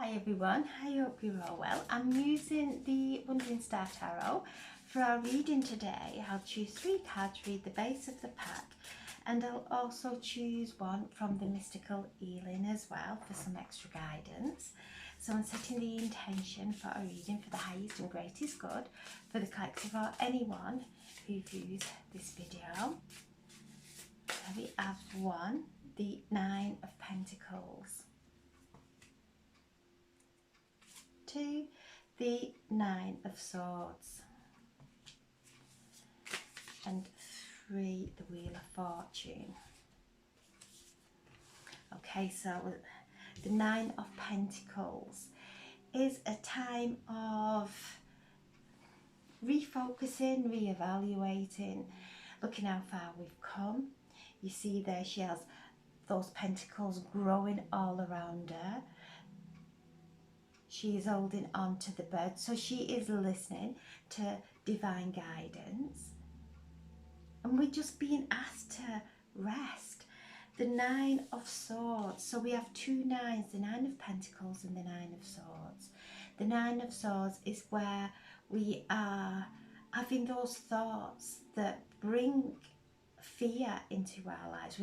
Hi everyone, I hope you're all well. I'm using the Wandering Star Tarot for our reading today. I'll choose 3 cards, read the base of the pack, and I'll also choose one from the Mystical Healing as well for some extra guidance. So I'm setting the intention for a reading for the highest and greatest good for the collective or anyone who views this video. So we have 1, the 9 of Pentacles. 2, the 9 of Swords, and 3, the Wheel of Fortune. Okay, so the 9 of Pentacles is a time of refocusing, reevaluating, looking how far we've come. You see there she has those pentacles growing all around her. She is holding on to the bird, so she is listening to divine guidance. And we're just being asked to rest. The 9 of Swords, so we have 2 nines, the 9 of Pentacles and the 9 of Swords. The 9 of Swords is where we are having those thoughts that bring fear into our lives.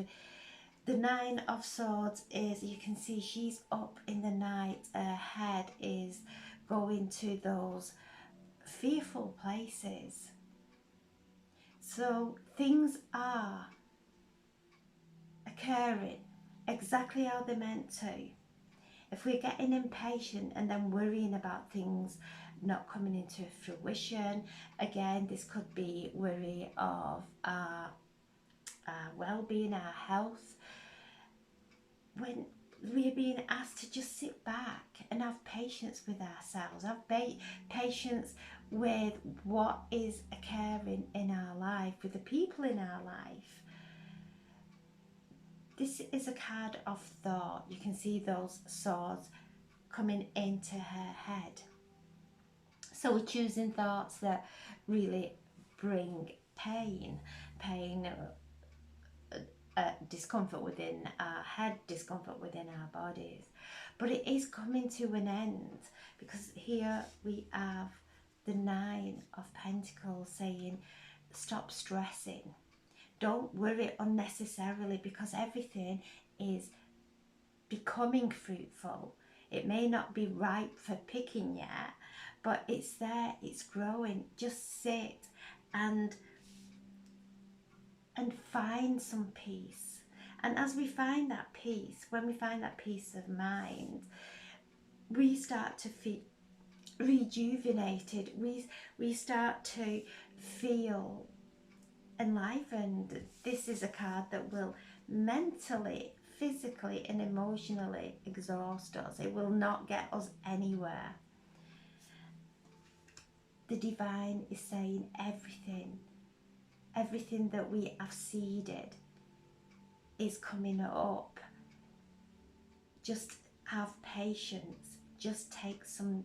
The 9 of Swords is, you can see she's up in the night, her head is going to those fearful places. So things are occurring exactly how they're meant to. If we're getting impatient and then worrying about things not coming into fruition, again, this could be worry of our well-being, our health. When we're being asked to just sit back and have patience with ourselves, have patience with what is occurring in our life, with the people in our life. This is a card of thought. You can see those swords coming into her head. So we're choosing thoughts that really bring pain, discomfort within our head, discomfort within our bodies. But it is coming to an end, because here we have the 9 of Pentacles saying, stop stressing. Don't worry unnecessarily, because everything is becoming fruitful. It may not be ripe for picking yet, but it's there, it's growing. Just sit and find some peace. And as we find that peace, when we find that peace of mind, we start to feel rejuvenated. We start to feel enlivened. This is a card that will mentally, physically and emotionally exhaust us. It will not get us anywhere. The divine is saying everything that we have seeded is coming up. Just have patience. Just take some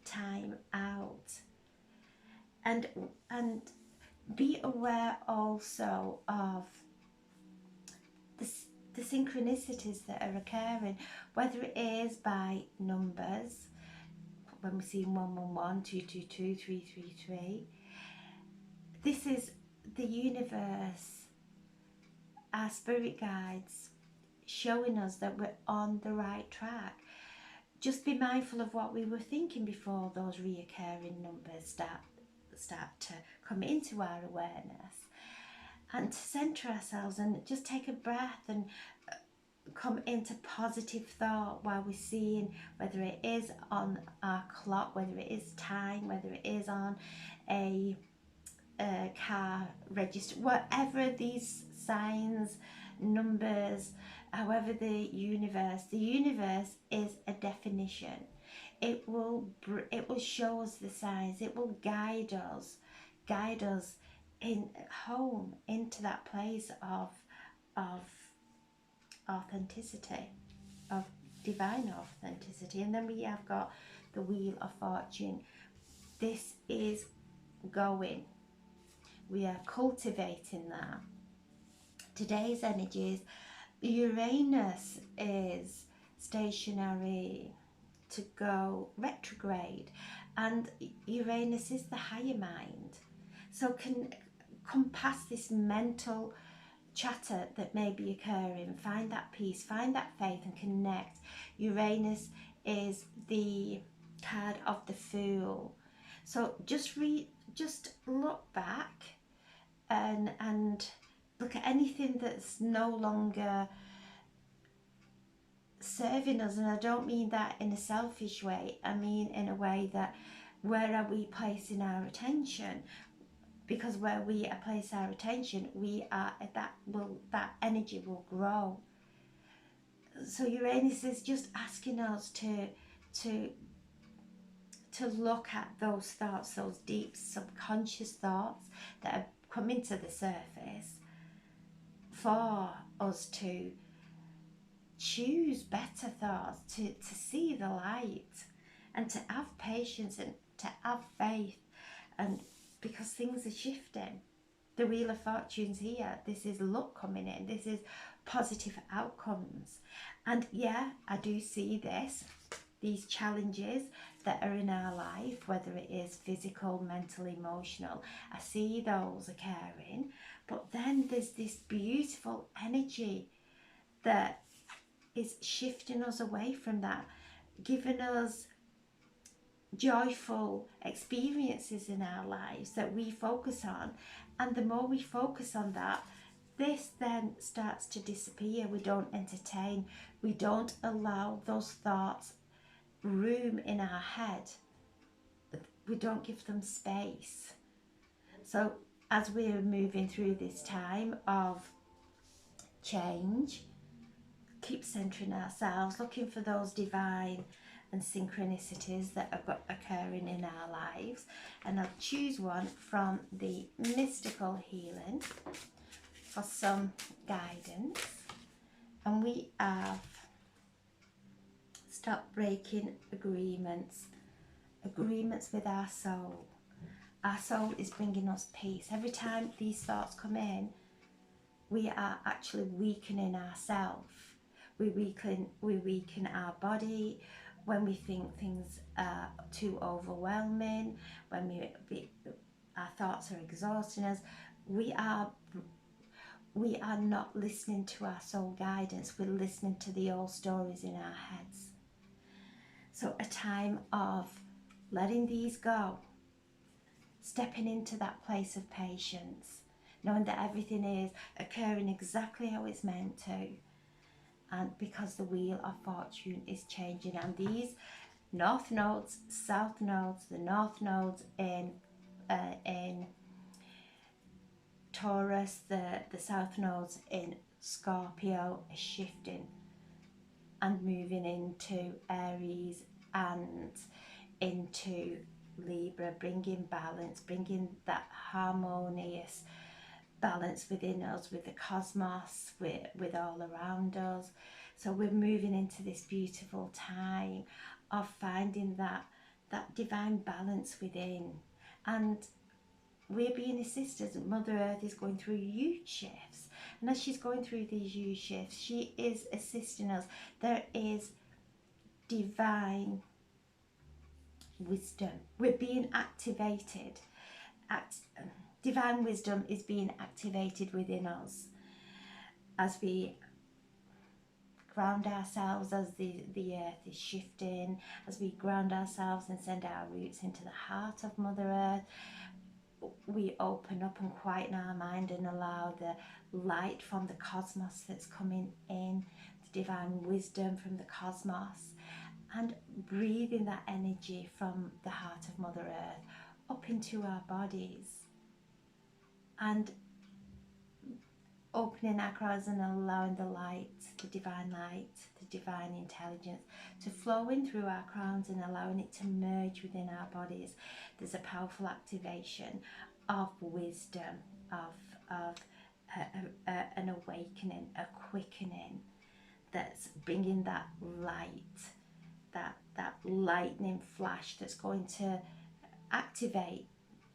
time out, and be aware also of the synchronicities that are occurring, whether it is by numbers, when we see 111, 222, 333. This is the universe, our spirit guides, showing us that we're on the right track. Just be mindful of what we were thinking before those reoccurring numbers start to come into our awareness, and to center ourselves and just take a breath and come into positive thought while we're seeing, whether it is on our clock, whether it is time, whether it is on a car register, whatever these signs, numbers, however the universe is a definition. It will show us the signs. It will guide us in home, into that place of authenticity, of divine authenticity. And then we have got the Wheel of Fortune. This is going. We are cultivating that. Today's energies, Uranus is stationary, to go retrograde. And Uranus is the higher mind, so can come past this mental chatter that may be occurring, find that peace, find that faith and connect. Uranus is the card of the Fool. So just look back and look at anything that's no longer serving us. And I don't mean that in a selfish way, I mean in a way that, where are we placing our attention? Because where we place our attention, that energy will grow. So Uranus is just asking us to look at those thoughts, those deep subconscious thoughts that are coming to the surface, for us to choose better thoughts, to see the light, and to have patience and to have faith. And because things are shifting, the Wheel of Fortune's here. This is luck coming in. This is positive outcomes. And yeah, I do see these challenges that are in our life, whether it is physical, mental, emotional. I see those occurring. But then there's this beautiful energy that is shifting us away from that, giving us joyful experiences in our lives that we focus on. And the more we focus on that, this then starts to disappear. We don't entertain, we don't allow those thoughts room in our head, we don't give them space. So as we're moving through this time of change, keep centering ourselves, looking for those divine and synchronicities that are occurring in our lives. And I'll choose one from the mystical healing for some guidance. And we have stop breaking agreements with our soul. Our soul is bringing us peace. Every time these thoughts come in, we are actually weakening ourselves. We weaken our body when we think things are too overwhelming, when our thoughts are exhausting us. We are not listening to our soul guidance. We're listening to the old stories in our heads. So a time of letting these go, stepping into that place of patience, knowing that everything is occurring exactly how it's meant to. And because the Wheel of Fortune is changing, and these north nodes, south nodes, the north nodes in Taurus, the south nodes in Scorpio are shifting and moving into Aries and into Libra, bringing balance, bringing that harmonious balance within us, with the cosmos, with all around us. So we're moving into this beautiful time of finding that divine balance within. And we're being assisted. Mother Earth is going through huge shifts, and as she's going through these huge shifts, she is assisting us. There is divine wisdom. We're being activated. Divine wisdom is being activated within us as we ground ourselves, as the earth is shifting, as we ground ourselves and send our roots into the heart of Mother Earth. We open up and quieten our mind and allow the light from the cosmos that's coming in, the divine wisdom from the cosmos, and breathing that energy from the heart of Mother Earth up into our bodies, and opening our crowns and allowing the light, the divine intelligence to flow in through our crowns and allowing it to merge within our bodies. There's a powerful activation of wisdom, of an awakening, a quickening that's bringing that light, that lightning flash that's going to activate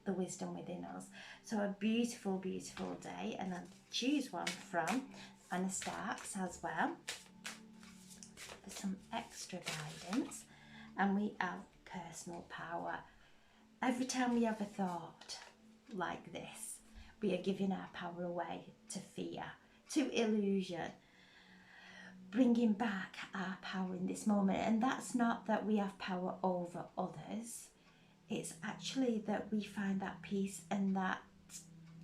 the wisdom within us. So a beautiful, beautiful day, and I'll choose one from Anna Starks as well for some extra guidance, and we have personal power. Every time we have a thought like this, we are giving our power away to fear, to illusion, bringing back our power in this moment. And that's not that we have power over others, it's actually that we find that peace and that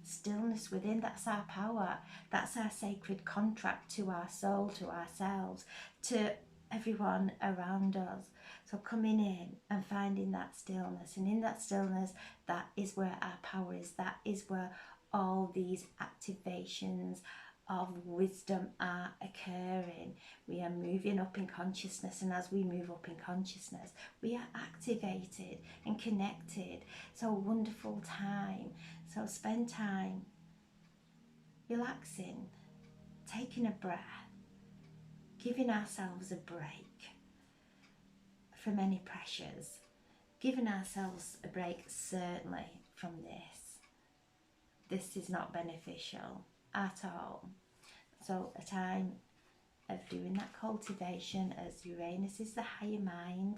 stillness within. That's our power. That's our sacred contract to our soul, to ourselves, to everyone around us. So coming in and finding that stillness, and in that stillness, that is where our power is. That is where all these activations of wisdom are occurring. We are moving up in consciousness, and as we move up in consciousness, we are activated and connected. So wonderful time. So spend time relaxing, taking a breath, giving ourselves a break from any pressures, giving ourselves a break certainly from this. This is not beneficial at all. So a time of doing that cultivation, as Uranus is the higher mind.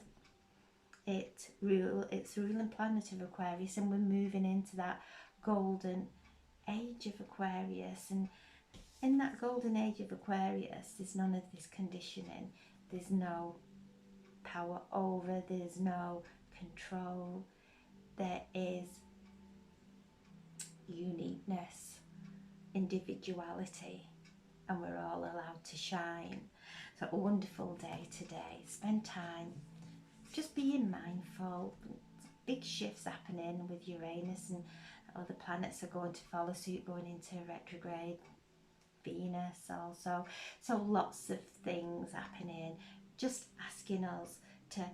It's the ruling planet of Aquarius, and we're moving into that golden age of Aquarius. And in that golden age of Aquarius, there's none of this conditioning. There's no power over, there's no control. There is uniqueness, individuality, and we're all allowed to shine. So a wonderful day today. Spend time just being mindful. Big shifts happening with Uranus, and other planets are going to follow suit, going into retrograde. Venus also. So lots of things happening. Just asking us to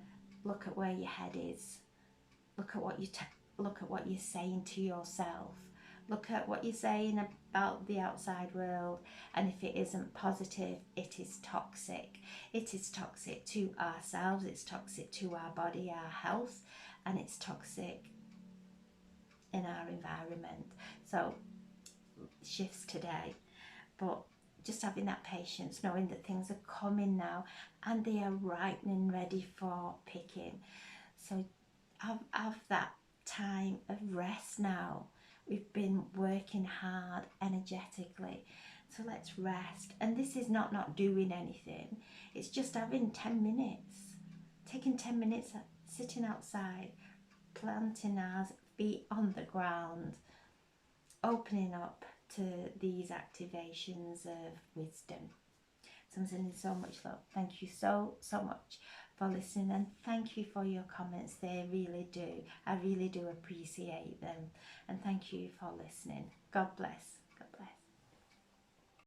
look at where your head is. Look at what you're saying to yourself. Look at what you're saying about the outside world, and if it isn't positive, it is toxic. It is toxic to ourselves, it's toxic to our body, our health, and it's toxic in our environment. So shifts today, but just having that patience, knowing that things are coming now and they are ripe and ready for picking. So have that time of rest now. We've been working hard energetically, so let's rest. And this is not doing anything, it's just having 10 minutes, taking 10 minutes, sitting outside, planting our feet on the ground, opening up to these activations of wisdom. So I'm sending so much love. Thank you so much for listening, and thank you for your comments. They really do. I really do appreciate them. And thank you for listening. God bless.